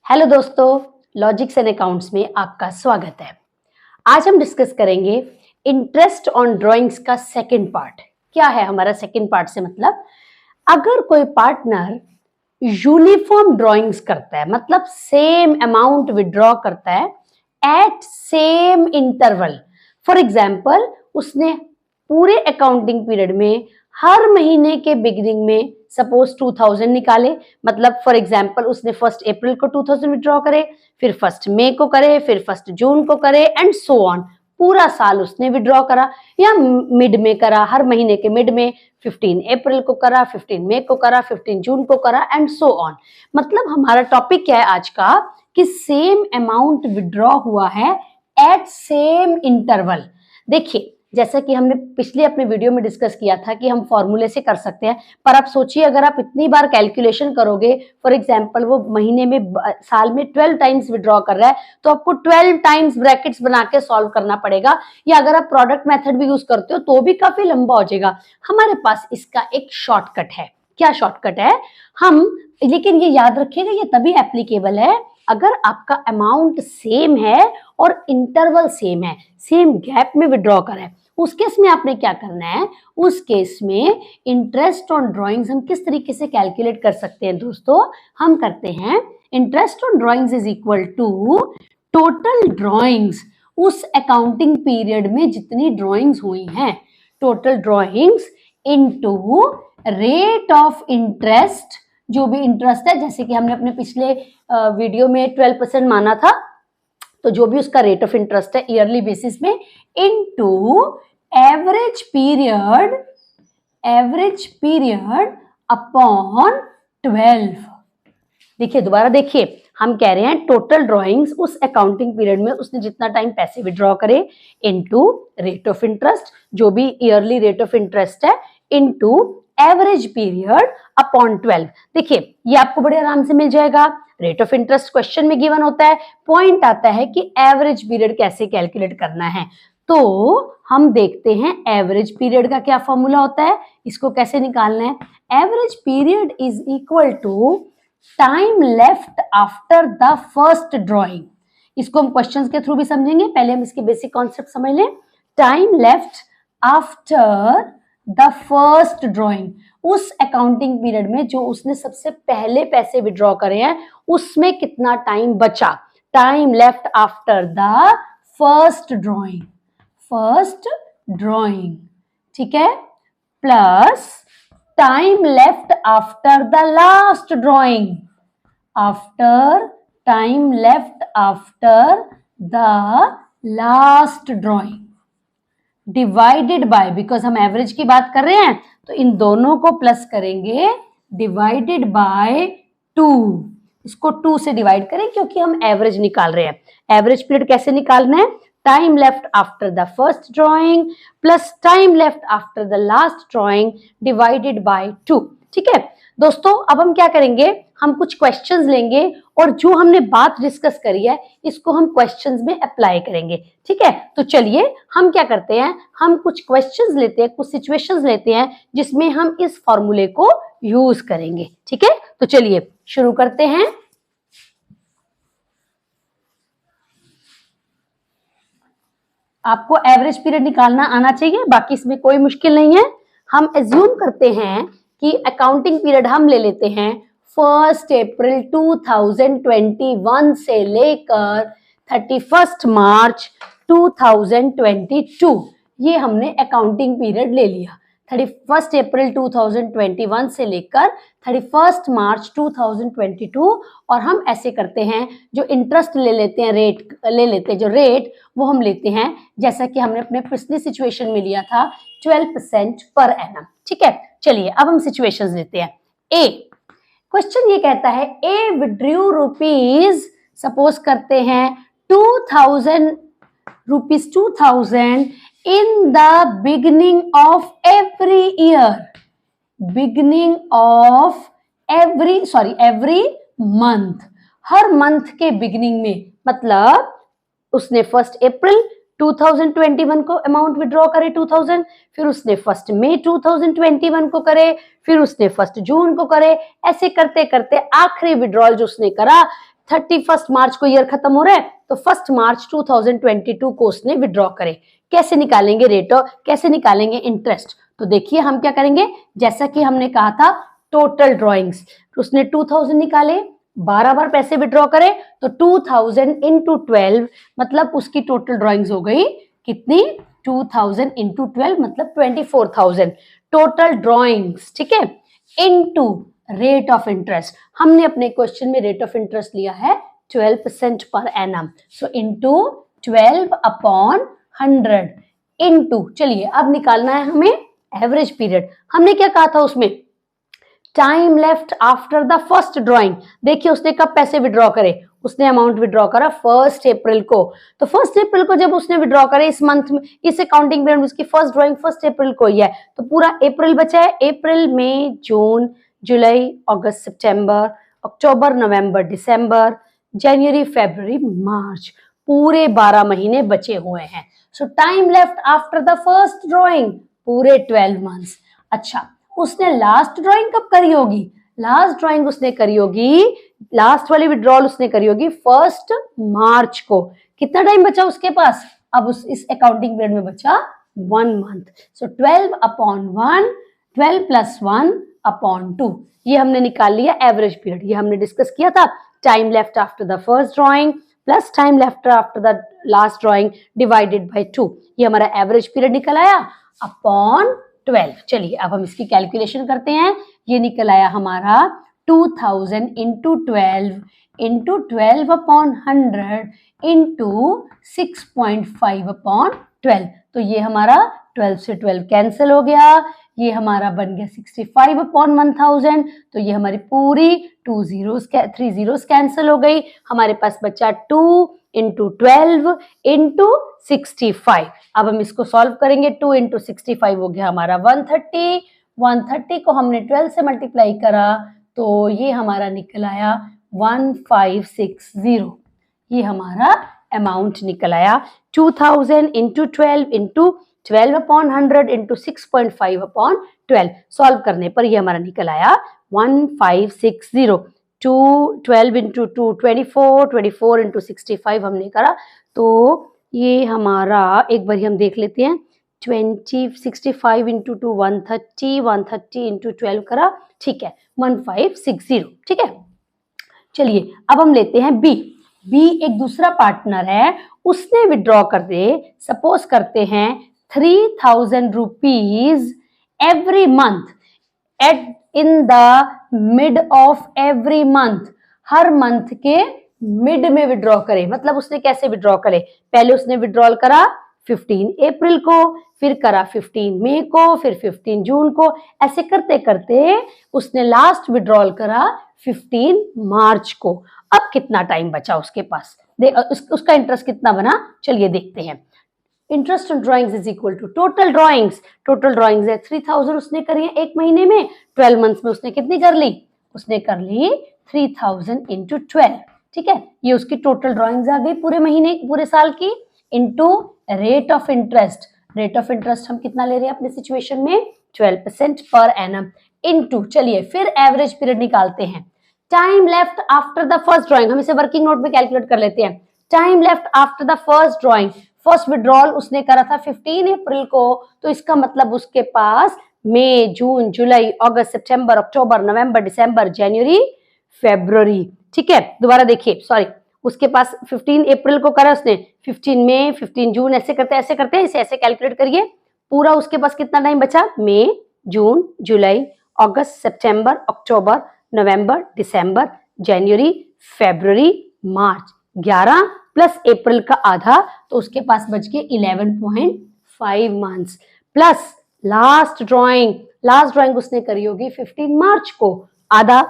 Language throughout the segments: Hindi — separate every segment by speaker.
Speaker 1: हेलो दोस्तों, लॉजिक्स एंड अकाउंट्स में आपका स्वागत है। आज हम डिस्कस करेंगे इंटरेस्ट ऑन ड्राइंग्स का सेकंड पार्ट। क्या है हमारा सेकंड पार्ट से मतलब, अगर कोई पार्टनर यूनिफॉर्म ड्राइंग्स करता है, मतलब सेम अमाउंट विड्रॉ करता है at same interval. For example, उसने पूरे अकाउंटिंग पीरियड में हर महीने के बिगिनिंग में सपोज 2000 निकाले, मतलब फॉर एग्जाम्पल उसने 1 अप्रैल को 2000 विड्रॉ करे, फिर 1 मई को करे, फिर 1 जून को करे एंड सो ऑन। पूरा साल उसने विड्रॉ करा या मिड में करा, हर महीने के मिड में 15 अप्रैल को करा, 15 मई को करा, 15 जून को करा एंड सो ऑन। मतलब हमारा टॉपिक क्या है आज का कि सेम अमाउंट विड्रॉ हुआ है एट सेम इंटरवल। देखिए, जैसा कि हमने पिछले अपने वीडियो में डिस्कस किया था कि हम फॉर्मूले से कर सकते हैं, पर आप सोचिए अगर आप इतनी बार कैलकुलेशन करोगे, फॉर एग्जांपल वो महीने में साल में 12 टाइम्स विड्रॉ कर रहा है तो आपको 12 टाइम्स ब्रैकेट्स बना के सॉल्व करना पड़ेगा, या अगर आप प्रोडक्ट मेथड भी यूज करते हो तो भी काफी लंबा हो जाएगा। हमारे पास इसका एक शॉर्टकट है। क्या शॉर्टकट है? लेकिन ये याद रखिएगा, ये तभी एप्लीकेबल है अगर आपका अमाउंट सेम है और इंटरवल सेम है, सेम गैप में विड्रॉ करा है। उस केस में आपने क्या करना है, उस केस में इंटरेस्ट ऑन ड्राइंग्स हम किस तरीके से कैलकुलेट कर सकते हैं दोस्तों? हम करते हैं interest on drawings is equal to total drawings उस अकाउंटिंग पीरियड में जितनी ड्राइंग्स हुई हैं, total drawings into rate of interest, जो भी इंटरेस्ट है, जैसे कि हमने अपने पिछले वीडियो में 12% माना था, तो जो भी उसका रेट ऑफ इंटरेस्ट है ईयरली बेसिस में, इनटू एवरेज पीरियड अपॉन 12। देखिए, दोबारा देखिए, हम कह रहे हैं टोटल ड्राइंग्स उस अकाउंटिंग पीरियड में उसने जितना टाइम पैसे विड्रॉ करे इनटू रेट ऑफ इंटरेस्ट, जो भी ईयरली रेट ऑफ इंटरेस्ट है, इनटू एवरेज पीरियड अपॉन 12। देखिए, ये आपको बड़े आराम से मिल जाएगा। रेट ऑफ इंटरेस्ट क्वेश्चन में गिवन होता है, पॉइंट आता है कि एवरेज पीरियड कैसे कैलकुलेट करना है। तो हम देखते हैं एवरेज पीरियड का क्या फॉर्मूला होता है, इसको कैसे निकालना है। Average period is equal to time left after the first drawing. इसको हम क्वेश्चंस के थ्रू भी समझेंगे, पहले हम इसके बेसिक कॉन्सेप्ट समझ लें। Time left after the first drawing, उस अकाउंटिंग पीरियड में जो उसने सबसे पहले पैसे विड्रॉ करे हैं उसमें कितना टाइम बचा। Time left after the first drawing, ठीक है, plus time left after the last drawing, time left after the last drawing, divided by, because हम एवरेज की बात कर रहे हैं तो इन दोनों को प्लस करेंगे, डिवाइडेड बाय 2। इसको 2 से डिवाइड करें क्योंकि हम एवरेज निकाल रहे हैं। एवरेज पीरियड कैसे निकालना है? Time left after the first drawing plus time left after the last drawing divided by 2। ठीक है दोस्तों, अब हम क्या करेंगे, हम कुछ क्वेश्चंस लेंगे और जो हमने बात डिस्कस करी है इसको हम क्वेश्चंस में अप्लाई करेंगे। ठीक है, तो चलिए हम क्या करते हैं, हम कुछ क्वेश्चंस लेते हैं, कुछ सिचुएशंस लेते हैं जिसमें हम इस फॉर्मूले को यूज करेंगे। ठीक है, तो चलिए शुरू करते हैं। आपको एवरेज पीरियड निकालना आना चाहिए, बाकी इसमें कोई मुश्किल नहीं है। हम एज्यूम करते हैं कि अकाउंटिंग पीरियड हम ले लेते हैं 1 अप्रैल 2021 से लेकर 31 मार्च 2022। ये हमने अकाउंटिंग पीरियड ले लिया 31 अप्रैल 2021 से लेकर 31 मार्च 2022। और हम ऐसे करते हैं, जो इंटरेस्ट ले लेते हैं, जो रेट वो हम लेते हैं जैसा कि हमने अपने पिछले सिचुएशन में लिया था 12% पर एनम। ठीक है, चलिए अब हम सिचुएशंस लेते हैं। ए क्वेश्चन ये कहता है, ए विड्रू रुपीज, सपोज करते हैं 2000 in the beginning of every year, every month, her month के बिगिनिंग में, मतलब उसने 1 अप्रैल 2021 को अमाउंट विड्रॉ करे 2000, फिर उसने 1 मई 2021 को करे, फिर उसने 1 जून को करे, ऐसे करते करते आखिरी विड्रॉल जो उसने करा 31 मार्च को ईयर खत्म हो रहा है, तो 1 मार्च 2022 को उसने विड्रॉ करे। कैसे निकालेंगे रेट ऑफ, कैसे निकालेंगे इंटरेस्ट? तो देखिए हम क्या करेंगे, जैसा कि हमने कहा था टोटल ड्रॉइंग्स, उसने 2000 निकाले, 12 बार पैसे विड्रॉ करे, तो 2000 इंटू 12 मतलब उसकी टोटल ड्रॉइंग्स हो गई कितनी, 2000 इंटू 12 मतलब 24,000 टोटल ड्रॉइंग्स, ठीक है, इनटू रेट ऑफ इंटरेस्ट। हमने अपने क्वेश्चन में रेट ऑफ इंटरेस्ट लिया है 12% पर एनम, सो इनटू 12 अपॉन 100 इनटू, चलिए अब निकालना है हमें एवरेज पीरियड। हमने क्या कहा था उसमें, time left after the first drawing. देखिए उसने कब पैसे विड्रॉ करे, उसने अमाउंट विड्रॉ करा 1 अप्रैल को, तो 1 अप्रैल को जब उसने विड्रॉ करे इस मंथ में, इस अकाउंटिंग पीरियड में उसकी फर्स्ट ड्रॉइंग 1 अप्रैल को ही है, तो पूरा अप्रैल बचा है, अप्रैल मई जून जुलाई अगस्त सितंबर अक्टूबर नवंबर दिसंबर जनवरी फरवरी मार्च, पूरे 12 महीने बचे हुए हैं। सो time left after the first drawing पूरे 12 मंथ्स। अच्छा, उसने लास्ट ड्रॉइंग कब करी होगी, लास्ट ड्रॉइंग उसने करी होगी, लास्ट वाली विड्रॉल उसने करी होगी 1 मार्च को। कितना टाइम बचा उसके पास, अब उस इस अकाउंटिंग पीरियड में बचा 1 मंथ, सो 12 अपॉन 1, 12 प्लस 1 अपॉन 2, ये हमने निकाल लिया एवरेज पीरियड। ये हमने डिस्कस किया था, time left after the first drawing plus time left after the last drawing divided by 2, ये हमारा एवरेज पीरियड निकल आया अपॉन 12। चलिए अब हम इसकी कैलकुलेशन करते हैं, ये निकल आया हमारा 2000 इंटू 12 अपॉन 100 इंटू 6.5 अपॉन 12, तो ये हमारा 12 से 12 कैंसिल हो गया, ये हमारा बन गया 65 अपॉन 1000, तो ये हमारी पूरी 2 zeros 3 zeros कैंसिल हो गई, हमारे पास बचा 2 इंटू 12 इंटू 65। अब हम इसको सॉल्व करेंगे, 2 इंटू 65 हो गया हमारा 130, 130 को हमने 12 से मल्टीप्लाई करा तो ये हमारा निकल आया 1560, ये हमारा अमाउंट निकल आया 2000 into 12 upon 100 into 6.5 upon 12, solve करने पर ये हमारा निकल आया 1560। 12 इंटू 2 24 इंटू 65 हमने करा, तो ये हमारा एक बार हम देख लेते हैं, 65 इंटू 2 130 इंटू 12 करा, ठीक है 1560, ठीक है। चलिए अब हम लेते हैं बी। बी एक दूसरा पार्टनर है, उसने विड्रॉ कर दे, सपोज करते हैं 3000 rupees every month at in the mid of every month, हर मंथ के मिड में विड्रॉ करे। मतलब उसने कैसे विड्रॉ करे, पहले उसने विड्रॉल करा 15 अप्रैल को, फिर करा 15 मई को, फिर 15 जून को, ऐसे करते करते उसने लास्ट विड्रॉल करा 15 मार्च को। अब कितना टाइम बचा उसके पास, उसका इंटरेस्ट कितना बना, चलिए देखते हैं। Interest on drawings is equal to total drawings, total drawings है 3000 उसने करी है एक महीने में, 12 मंथ्स में उसने कितनी कर ली, उसने कर ली 3000 इंटू 12, ठीक है, ये उसकी टोटल ड्राइंग्स आ गई पूरे महीने पूरे साल की, into rate of interest. Rate of interest हम कितना ले रहे हैं अपने सिचुएशन में 12% पर एनम, इंटू चलिए फिर एवरेज पीरियड निकालते हैं। Time left after the first drawing, हम इसे वर्किंग नोट में कैलकुलेट कर लेते हैं। Time left after the first drawing, first withdrawal उसने करा था 15 अप्रैल को, तो इसका मतलब उसके पास मई जून जुलाई अगस्त सितंबर अक्टूबर नवंबर दिसंबर जनवरी फरवरी, ठीक है। दोबारा देखिए, सॉरी, उसके पास 15 अप्रैल को करा उसने, 15 मई 15 जून, ऐसे करते इसे ऐसे कैलकुलेट करिए, पूरा उसके पास कितना टाइम बचा, मई जून जुलाई अगस्त सितंबर अक्टूबर नवंबर दिसंबर जनवरी फरवरी मार्च, 11 प्लस अप्रैल का आधा, तो उसके पास बच के 11.5 मंथ्स, प्लस लास्ट ड्राइंग उसने करी होगी 15 मार्च को, आधा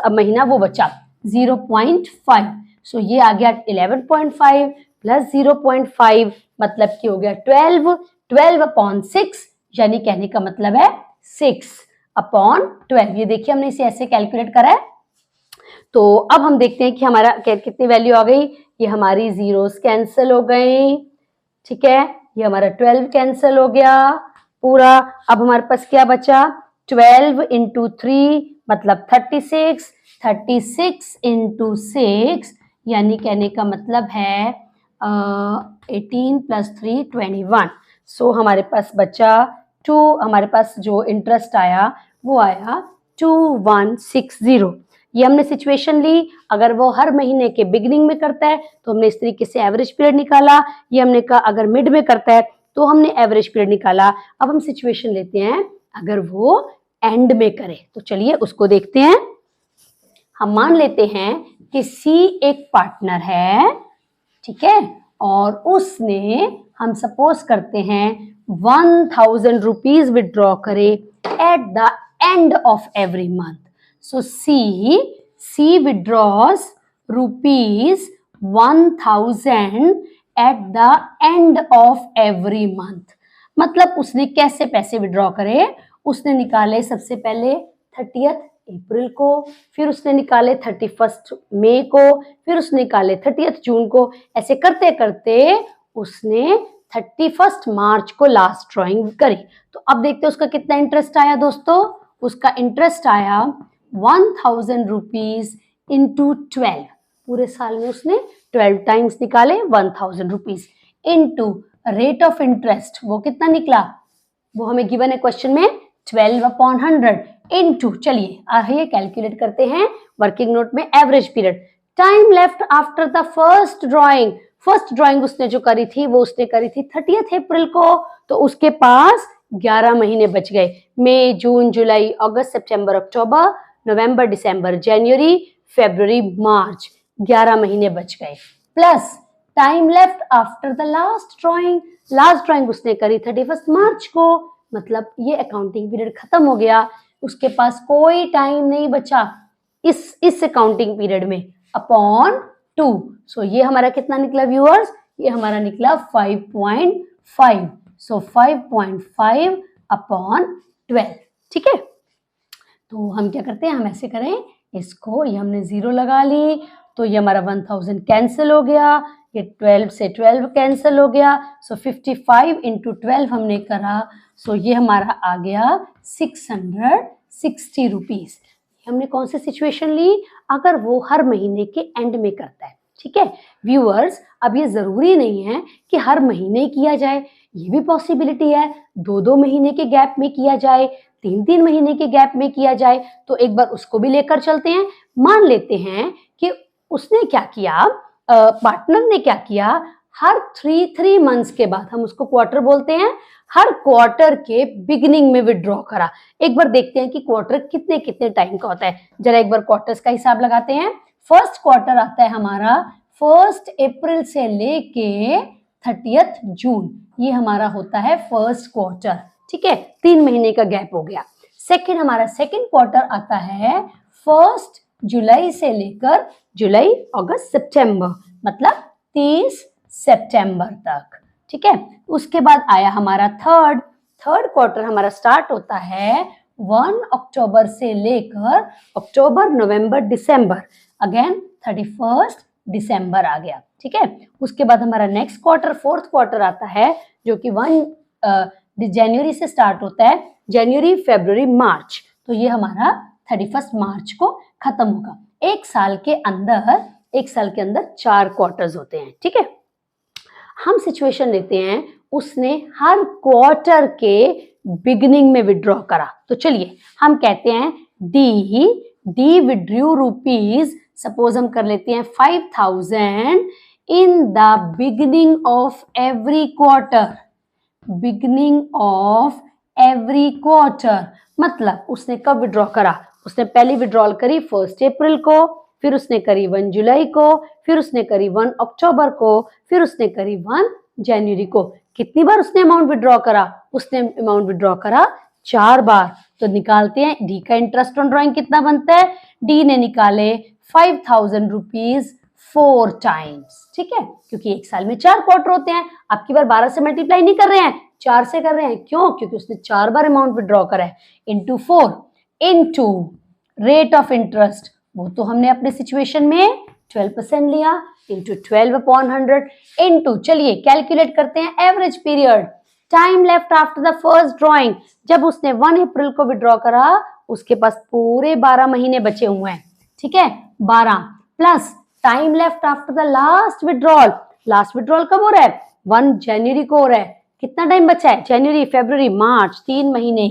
Speaker 1: महीना वो बचा 0.5, सो ये आ गया 11.5 प्लस 0.5 मतलब कि हो गया 12 अपॉन 6, यानी कहने का मतलब है 6 अपॉन 12। ये देखिए हमने इसे ऐसे कैलकुलेट करा है। तो अब हम देखते हैं कि हमारा कितनी वैल्यू आ गई, ये हमारी जीरोस कैंसिल हो गई, ठीक है, ये हमारा 12 कैंसिल हो गया पूरा। अब हमारे पास क्या बचा, 12 इंटू 3 मतलब 36 इंटू 6 यानी कहने का मतलब है 18 + 3 21। सो हमारे पास बचा हमारे पास जो इंटरेस्ट आया वो आया 2160। ये हमने सिचुएशन ली। अगर वो हर महीने के बिगिनिंग में करता है तो हमने इस तरीके से एवरेज पीरियड निकाला। ये हमने कहा अगर मिड में करता है तो हमने एवरेज पीरियड निकाला। अब हम सिचुएशन लेते हैं अगर वो एंड में करे, तो चलिए उसको देखते हैं। हम मान लेते हैं कि सी एक पार्टनर है, ठीक है, और उसने, हम सपोज करते हैं 1000 रुपीज विड्रॉ करे at the end of every month. So she withdraws rupees 1000 at the end of every month. मतलब उसने कैसे पैसे विड्रॉ करे? उसने निकाले सबसे पहले 30 अप्रैल को, फिर उसने निकाले 31 मई को, फिर उसने निकाले 30 जून को। ऐसे करते करते उसने 31 मार्च को लास्ट ड्राइंग करी। तो अब देखते हैं उसका कितना इंटरेस्ट आया दोस्तों। उसका इंटरेस्ट आया 1000 रुपीज इंटू 12। पूरे साल में उसने 12 टाइम्स निकाले 1000 rupees into rate of interest. वो कितना निकला? वो हमें गिवन है क्वेश्चन में 12/100 इंटू, चलिए आइए कैलकुलेट करते हैं वर्किंग नोट में average period. Time left after the first drawing. First drawing उसने जो करी थी वो उसने करी थी 30 अप्रैल को, तो उसके पास 11 महीने बच गए। मई, जून, जुलाई, अगस्त, सितंबर, अक्टूबर, नवंबर, दिसंबर, जनवरी, फरवरी, मार्च, 11 महीने बच गए। Plus time left after the last drawing. Last drawing उसने करी 31 मार्च को, मतलब ये अकाउंटिंग पीरियड खत्म हो गया, उसके पास कोई टाइम नहीं बचा इस अकाउंटिंग पीरियड में, अपॉन 2। सो ये हमारा कितना निकला व्यूअर्स? ये हमारा निकला 5.5। सो 5.5 अपॉन 12, ठीक है। तो हम क्या करते हैं, हम ऐसे करें इसको, ये हमने 0 लगा ली, तो ये हमारा 1000 कैंसिल हो गया, ये 12 से 12 कैंसिल हो गया। सो 55 इंटू 12 हमने करा, सो ये हमारा आ गया 660 रुपीज। हमने कौन सी सिचुएशन ली? अगर वो हर महीने के एंड में करता है, ठीक है व्यूअर्स। अब ये जरूरी नहीं है कि हर महीने किया जाए, ये भी पॉसिबिलिटी है 2-2 महीने के गैप में किया जाए, 3-3 महीने के गैप में किया जाए। तो एक बार उसको भी लेकर चलते हैं। मान लेते हैं कि उसने क्या किया, पार्टनर ने क्या किया, हर 3 मंथ्स के बाद, हम उसको क्वार्टर बोलते हैं, हर क्वार्टर के बिगिनिंग में विड्रॉ करा। एक बार देखते हैं कि क्वार्टर कितने कितने टाइम का होता है। जरा एक बार क्वार्टर्स का हिसाब लगाते हैं। फर्स्ट क्वार्टर आता है हमारा 1 अप्रैल से लेके 30 जून, ये हमारा होता है फर्स्ट क्वार्टर, ठीक है, 3 महीने का गैप हो गया। सेकेंड, हमारा सेकेंड क्वार्टर आता है 1 जुलाई से लेकर जुलाई, अगस्त, सितंबर, मतलब 30 सितंबर तक, ठीक है। उसके बाद आया हमारा थर्ड क्वार्टर, हमारा स्टार्ट होता है 1 अक्टूबर से लेकर अक्टूबर, नवंबर, दिसंबर, अगेन 31 दिसंबर आ गया, ठीक है। उसके बाद हमारा नेक्स्ट क्वार्टर, फोर्थ क्वार्टर आता है, जो कि 1 जनवरी से स्टार्ट होता है, जनवरी, फरवरी, मार्च, तो ये हमारा 31 मार्च को खत्म होगा। एक साल के अंदर 4 क्वार्टर्स होते हैं, ठीक है। हम सिचुएशन लेते हैं, उसने हर क्वार्टर के बिगिनिंग में विड्रॉ करा, तो चलिए हम कहते हैं डी विड्रू रुपीज, सपोज हम कर लेते हैं 5000 in the beginning of every quarter. मतलब उसने कब विड्रॉ करा? उसने पहली विड्रॉल करी 1 अप्रैल को, फिर उसने करी 1 जुलाई को, फिर उसने करी 1 अक्टूबर को, फिर उसने करी 1 जनवरी को। कितनी बार उसने अमाउंट विड्रॉ करा? उसने अमाउंट विड्रॉ करा 4 बार। तो निकालते हैं डी का इंटरेस्ट ऑन ड्राइंग कितना बनता है। डी ने निकाले 5000 रुपीज 4 टाइम्स, ठीक है, क्योंकि एक साल में 4 क्वार्टर होते हैं। आपकी बार 12 से मल्टीप्लाई नहीं कर रहे हैं, 4 से कर रहे हैं। क्यों? क्योंकि उसने 4 बार अमाउंट विड्रॉ करा है। Into 4 into rate of interest, वो तो हमने अपने सिचुएशन में 12% लिया, इंटू 12/100 इंटू, चलिए कैलकुलेट करते हैं average period. Time left after the first drawing, जब उसने 1 अप्रैल को विड्रॉ करा, उसके पास पूरे 12 महीने बचे हुए हैं, ठीक है, 12 plus time left after the last withdrawal, last withdrawal कब हो रहा है? 1 जनवरी को हो रहा है। कितना टाइम बचा है? जनवरी, फरवरी, मार्च, 3 महीने।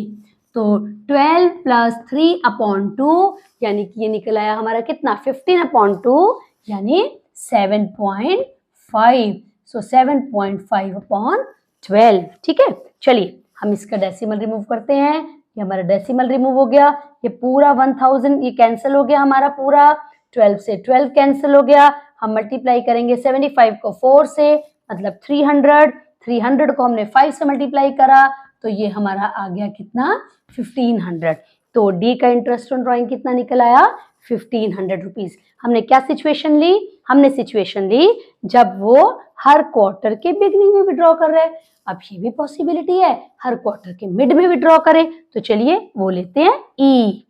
Speaker 1: तो 12 प्लस 3/2 यानी कि ये निकल आया हमारा कितना? 15/2 यानी 7.5। सो 7.5/12। ठीक है, चलिए हम इसका डेसिमल रिमूव करते हैं। ये हमारा डेसिमल रिमूव हो गया। ये पूरा 1000 ये कैंसिल हो गया हमारा पूरा। 12 से 12 कैंसिल हो गया। हम मल्टीप्लाई करेंगे 75 को 4 से, मतलब 300। 300 को हमने 5 से मल्टीप्लाई करा तो ये हमारा आ गया कितना? 1500। तो डी का इंटरेस्ट ऑन ड्राइंग कितना निकल आया? 1500 रुपीज। हमने क्या सिचुएशन ली? हमने सिचुएशन ली जब वो हर क्वार्टर के बिगनिंग में विड्रॉ कर रहे हैं। अब ये भी पॉसिबिलिटी है हर क्वार्टर के मिड में विड्रॉ करे। तो चलिए वो लेते हैं ई।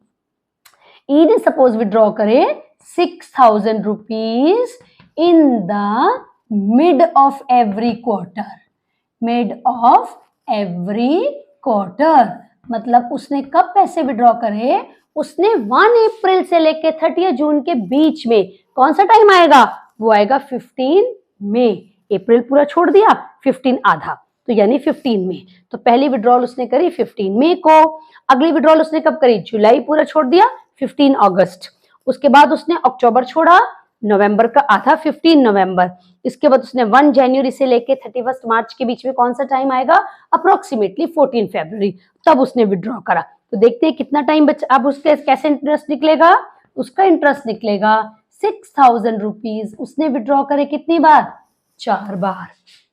Speaker 1: ई ने सपोज विड्रॉ करे 6000 rupees in the mid of every quarter. Mid of every quarter मतलब उसने कब पैसे विड्रॉ करे? उसने 1 अप्रैल से लेके 30 जून के बीच में। कौन सा टाइम आएगा? वो आएगा 15 मई। अप्रैल पूरा छोड़ दिया, 15 आधा, तो यानी 15 मई। तो पहली विड्रॉल उसने करी 15 मई को। अगली विड्रॉल उसने कब करी? जुलाई पूरा छोड़ दिया, 15 अगस्त। उसके बाद उसने अक्टूबर छोड़ा, नवंबर का आधा, 15 नवंबर। इसके बाद उसने 1 जनवरी से लेके 31 मार्च के बीच में कौन सा टाइम आएगा? अप्रोक्सीमेटली 14 फरवरी, तब उसने विड्रॉ करा। तो देखते हैं कितना टाइम बचा। अब उसके कैसे इंटरेस्ट निकलेगा? उसका इंटरेस्ट निकलेगा 6000 रुपीज उसने विड्रॉ करे कितनी बार? 4 बार।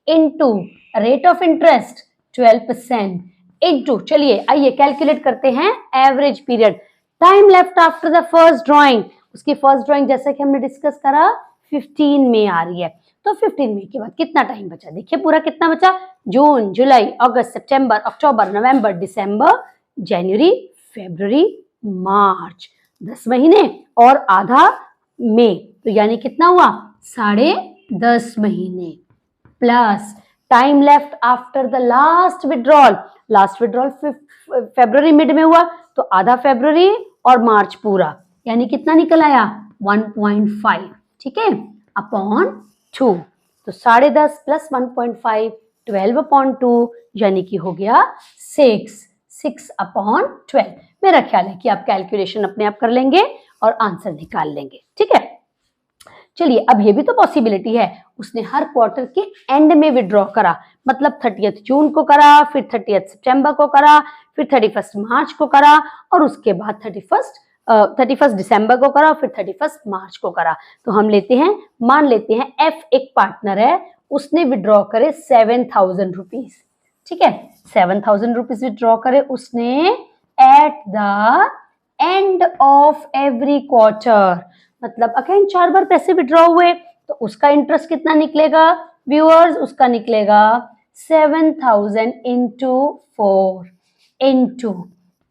Speaker 1: Into rate of interest 12%। Into, चलिए आइए कैलकुलेट करते हैं average period. Time left after the first drawing, उसकी फर्स्ट ड्राइंग जैसा कि हमने डिस्कस करा 15 में आ रही है। तो 15 मई के बाद कितना टाइम बचा? देखिए पूरा कितना बचा? जून, जुलाई, अगस्त, सितंबर, अक्टूबर, नवंबर, दिसंबर, जनवरी, फरवरी, मार्च, 10 महीने और आधा मई। तो यानी कितना हुआ? 10.5 महीने। Plus time left after the last withdrawal, last withdrawal February mid में हुआ तो आधा फरवरी और मार्च पूरा, यानी कितना निकल आया? 1.5। ठीक है, अपॉन 2। तो 10.5 प्लस 1.5 12/2 यानी कि हो गया 6/12। मेरा ख्याल है कि आप कैलकुलेशन अपने आप कर लेंगे और आंसर निकाल लेंगे। ठीक है, चलिए अब ये भी तो पॉसिबिलिटी है उसने हर क्वार्टर के एंड में विड्रॉ करा, मतलब 30 जून को करा, फिर 30 सितंबर को करा, फिर 31 मार्च को करा और उसके बाद 31 दिसंबर को करा, फिर 31 मार्च को करा। तो हम लेते हैं, मान लेते हैं एफ एक पार्टनर है, उसने विड्रॉ करे 7000 रुपीज। ठीक है, 7000 रुपीज विड्रॉ करे उसने eight the end of every quarter, मतलब अगेन 4 बार पैसे विड्रॉ हुए तो उसका इंटरेस्ट कितना निकलेगा व्यूअर्स? उसका निकलेगा 7000 इंटू 4 इंटू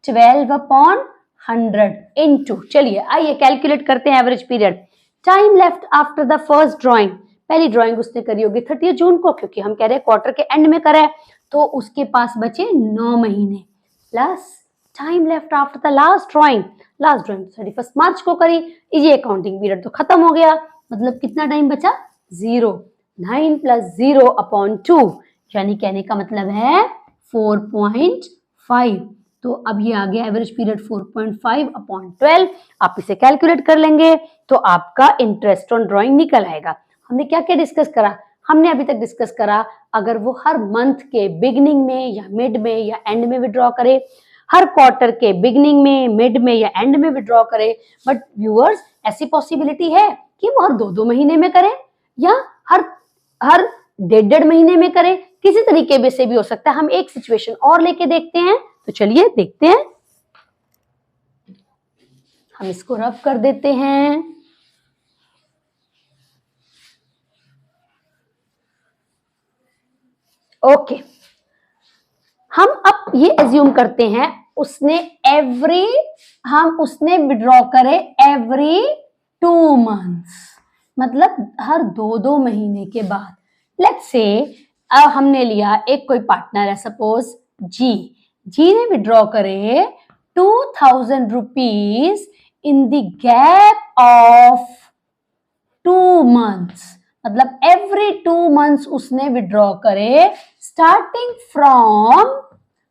Speaker 1: 12/100 इंटू, चलिए आइए कैलकुलेट करते हैं average period. Time left after the first drawing, पहली ड्राइंग उसने करी होगी 30 जून को, क्योंकि हम कह रहे हैं क्वार्टर के एंड में करे, तो उसके पास बचे 9 महीने। Plus time left after the last drawing, last drawing 31 मार्च को करी, ये अकाउंटिंग पीरियड तो खत्म हो गया, मतलब कितना टाइम बचा? 0। 9 + 0/2 यानी कहने का मतलब है 4.5। तो अब ये आ गया एवरेज पीरियड 4.5/12। आप इसे कैलकुलेट कर लेंगे तो आपका इंटरेस्ट ऑन ड्राइंग निकल आएगा। हमने क्या क्या डिस्कस करा? हमने अभी तक डिस्कस करा अगर वो हर मंथ के बिगिनिंग में या मिड में या एंड में विड्रॉ करे, हर क्वार्टर के बिगिनिंग में, मिड में या एंड में विड्रॉ करे। बट व्यूअर्स ऐसी पॉसिबिलिटी है कि वो हर 2-2 महीने में करे या हर 1.5 महीने में करे, किसी तरीके से भी हो सकता है। हम एक सिचुएशन और लेके देखते हैं, तो चलिए देखते हैं। हम इसको रब कर देते हैं। ओके, हम अब ये एज्यूम करते हैं उसने विड्रॉ करे एवरी 2 मंथ्स, मतलब हर 2-2 महीने के बाद। लेट्स से अब हमने लिया एक कोई पार्टनर है, सपोज जी ने विड्रॉ करे 2000 rupees in the gap of 2 months, मतलब एवरी 2 months उसने विड्रॉ करे स्टार्टिंग फ्रॉम,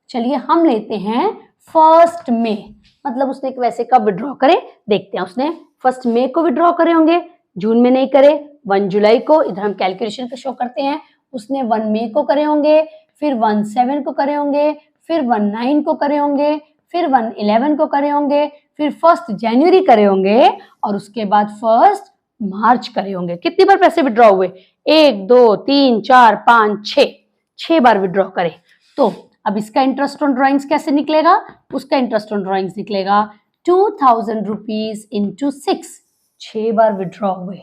Speaker 1: चलिए हम लेते हैं 1 मई, मतलब उसने वैसे कब विड्रॉ करे देखते हैं। उसने 1 मई को विड्रॉ करे होंगे, जून में नहीं करे, 1 जुलाई को, इधर हम कैलकुलेशन को शो करते हैं, उसने 1 मई को करे होंगे, फिर 1/7 को करे होंगे, फिर 1/9 को करे होंगे, फिर 1/11 को करे होंगे, फिर 1 जनवरी करे होंगे और उसके बाद 1 मार्च करे होंगे। कितनी बार पैसे विड्रॉ हुए? 1 2 3 4 5 6 बार विड्रॉ करे। तो अब इसका इंटरेस्ट ऑन ड्रॉइंग्स कैसे निकलेगा? उसका इंटरेस्ट ऑन ड्रॉइंग्स निकलेगा 2000 रुपीज इंटू 6 बार विड्रॉ हुए,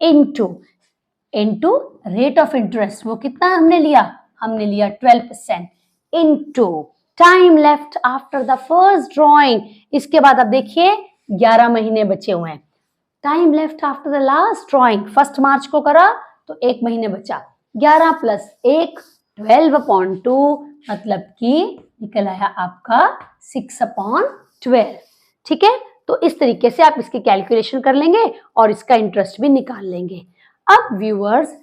Speaker 1: इंटू रेट ऑफ इंटरेस्ट, वो कितना हमने लिया? हमने लिया 12%, into time left after the first drawing. इसके बाद अब देखिए 11 महीने बचे हुए हैं। Time left after the last drawing, 1 मार्च को करा तो 1 महीने बचा, 11 + 1 12/2, मतलब कि निकल आया आपका 6/12। ठीक है, तो इस तरीके से आप इसकी कैलकुलेशन कर लेंगे और इसका इंटरेस्ट भी निकाल लेंगे। अब व्यूअर्स,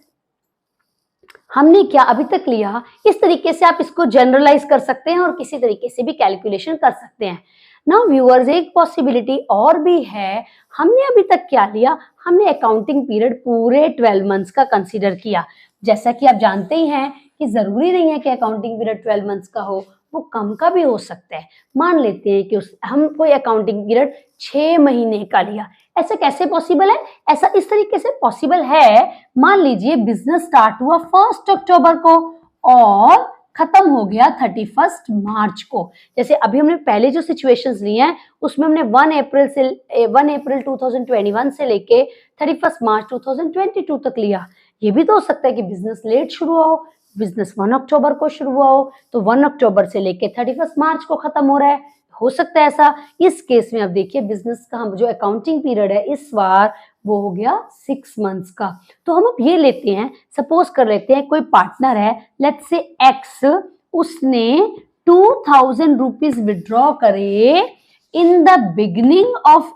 Speaker 1: हमने क्या अभी तक लिया, इस तरीके से आप इसको जनरलाइज कर सकते हैं और किसी तरीके से भी कैलकुलेशन कर सकते हैं। नाउ व्यूअर्स, एक पॉसिबिलिटी और भी है। हमने अभी तक क्या लिया? हमने अकाउंटिंग पीरियड पूरे 12 मंथ्स का कंसीडर किया। जैसा कि आप जानते ही हैं कि जरूरी नहीं है कि अकाउंटिंग पीरियड 12 मंथ्स का हो, वो कम का भी हो सकता है। मान लेते हैं कि हम कोई अकाउंटिंग पीरियड 6 महीने का लिया। ऐसा कैसे पॉसिबल है? ऐसा इस तरीके से पॉसिबल है, मान लीजिए बिजनेस स्टार्ट हुआ 1 अक्टूबर को और खत्म हो गया 31 मार्च को। जैसे अभी हमने पहले जो सिचुएशंस ली हैं उसमें हमने 1 अप्रैल 2021 से लेके 31 मार्च 2022 तक लिया। ये भी तो हो सकता है कि बिजनेस लेट शुरू हो, बिजनेस 1 अक्टूबर को शुरू हुआ हो तो 1 अक्टूबर से लेके 31 मार्च को खत्म हो रहा है, हो सकता है ऐसा। इस केस में अब देखिए बिजनेस का हम जो अकाउंटिंग पीरियड है इस बार वो हो गया 6 मंथ्स का। तो हम अब ये लेते हैं, सपोज कर लेते हैं कोई पार्टनर है, लेट्स से एक्स, उसने 2000 रुपीज विड्रॉ करे in the beginning of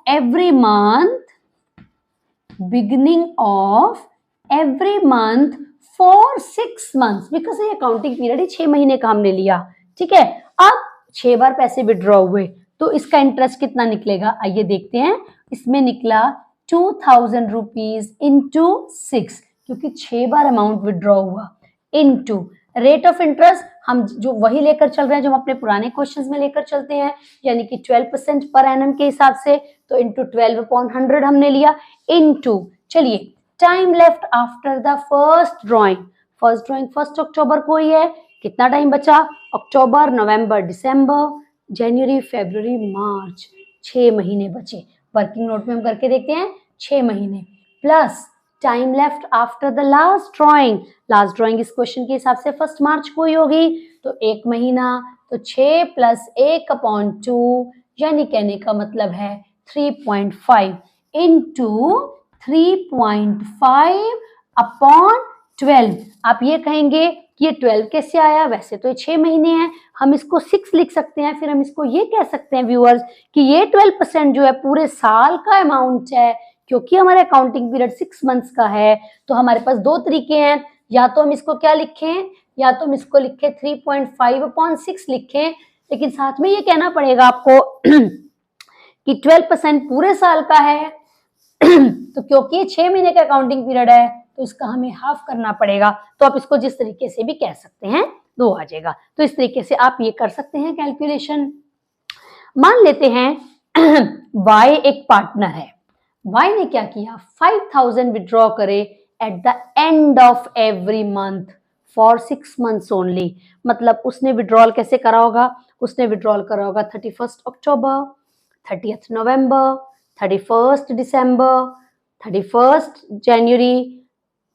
Speaker 1: every month for 6 months, because ये अकाउंटिंग पीरियड है 6 महीने का हमने लिया। ठीक है, अब 6 बार पैसे विड्रॉ हुए तो इसका इंटरेस्ट कितना निकलेगा? आइए देखते हैं। इसमें निकला 2000 रुपीज इंटू 6, क्योंकि 6 बार अमाउंट विड्रॉ हुआ, इंटू रेट ऑफ इंटरेस्ट हम जो वही लेकर चल रहे हैं जो हम अपने पुराने क्वेश्चंस में लेकर चलते हैं, यानी कि 12% पर एनम के हिसाब से, तो इंटू 12/100 हमने लिया, इंटू चलिए time left after the first drawing 1 अक्टूबर को ही है, कितना टाइम बचा? अक्टूबर, नवंबर, दिसंबर, जनवरी, फरवरी, मार्च, 6 महीने बचे। वर्किंग नोट में हम करके देखते हैं, 6 महीने plus time left after the last drawing इस क्वेश्चन के हिसाब से 1 मार्च को ही होगी तो 1 महीना, तो 6 + 1/2, यानी कहने का मतलब है 3.5 इंटू 3.5/12। आप ये कहेंगे कि ये 12 कैसे आया? वैसे तो ये 6 महीने हैं, हम इसको 6 लिख सकते हैं, फिर हम इसको ये कह सकते हैं व्यूअर्स कि ये 12% जो है पूरे साल का अमाउंट है, क्योंकि हमारे अकाउंटिंग पीरियड 6 मंथ्स का है। तो हमारे पास 2 तरीके हैं, या तो हम इसको क्या लिखें, या तो हम इसको लिखें 3.5/6 लिखें, लेकिन साथ में ये कहना पड़ेगा आपको कि 12% पूरे साल का है तो क्योंकि 6 महीने का अकाउंटिंग पीरियड है तो इसका हमें हाफ करना पड़ेगा। तो आप इसको जिस तरीके से भी कह सकते हैं 2 आ जाएगा। तो इस तरीके से आप ये कर सकते हैं कैलकुलेशन। मान लेते हैं Y एक पार्टनर है, Y ने क्या किया? 5000 विड्रॉ करे at the end of every month for 6 months only. मतलब उसने विड्रॉल कैसे करा होगा? उसने विड्रॉल करा होगा 31 अक्टूबर, 30 नवंबर, 31 दिसंबर, 31 जनवरी,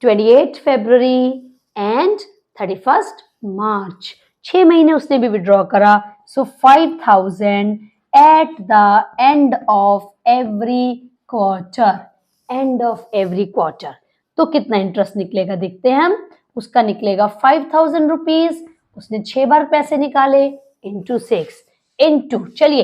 Speaker 1: 28 फरवरी एंड 31 मार्च। 6 महीने उसने भी विड्रॉ करा। सो 5000 eight the end of every quarter. तो कितना इंटरेस्ट निकलेगा देखते हैं हम। उसका निकलेगा 5000 रुपीज, उसने 6 बार पैसे निकाले, इंटू 6, इंटू चलिए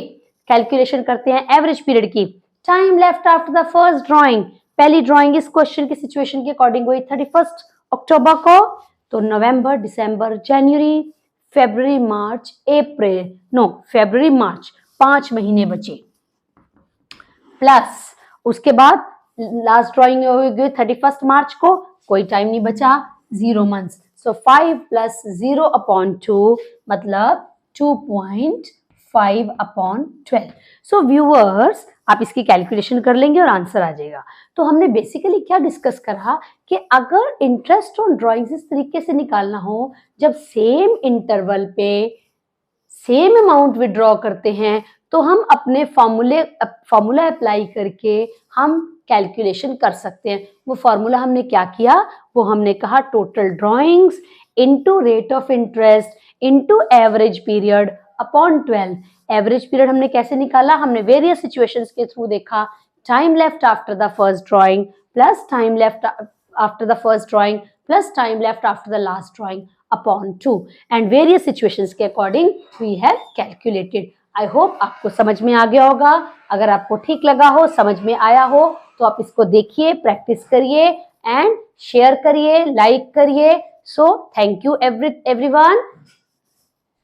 Speaker 1: कैलकुलेशन करते हैं एवरेज पीरियड की। Time left after the first drawing, पहली ड्राइंग इस क्वेश्चन की सिचुएशन के अकॉर्डिंग हुई 31 अक्टूबर को, तो नवंबर, दिसंबर, जनवरी, फरवरी, मार्च, अप्रैल, नो फरवरी, मार्च, 5 महीने बचे। प्लस उसके बाद लास्ट ड्राइंग हुई 31 मार्च को, कोई टाइम नहीं बचा, 0 मंथ्स, सो 5 + 0/2 मतलब 2.5/12। सो व्यूअर्स, आप इसकी कैलकुलेशन कर लेंगे और आंसर आ जाएगा। तो हमने बेसिकली क्या डिस्कस करा कि अगर इंटरेस्ट ऑन ड्राइंग्स इस तरीके से निकालना हो, जब सेम इंटरवल पे सेम अमाउंट विड्रॉ करते हैं, तो हम अपने फॉर्मूला अप्लाई करके हम कैलकुलेशन कर सकते हैं। वो फॉर्मूला हमने क्या किया, वो हमने कहा total drawings into rate of interest into average period upon 12। Average period हमने कैसे निकाला, हमने वेरियस सिचुएशंस के थ्रू देखा, time left after the first drawing plus time left after the first drawing plus time left after the last drawing upon 2 and various situations के according we have calculated। I hope आपको समझ में आ गया होगा। अगर आपको ठीक लगा हो, समझ में आया हो, तो आप इसको देखिए, प्रैक्टिस करिए एंड शेयर करिए, लाइक करिए। So thank you everyone.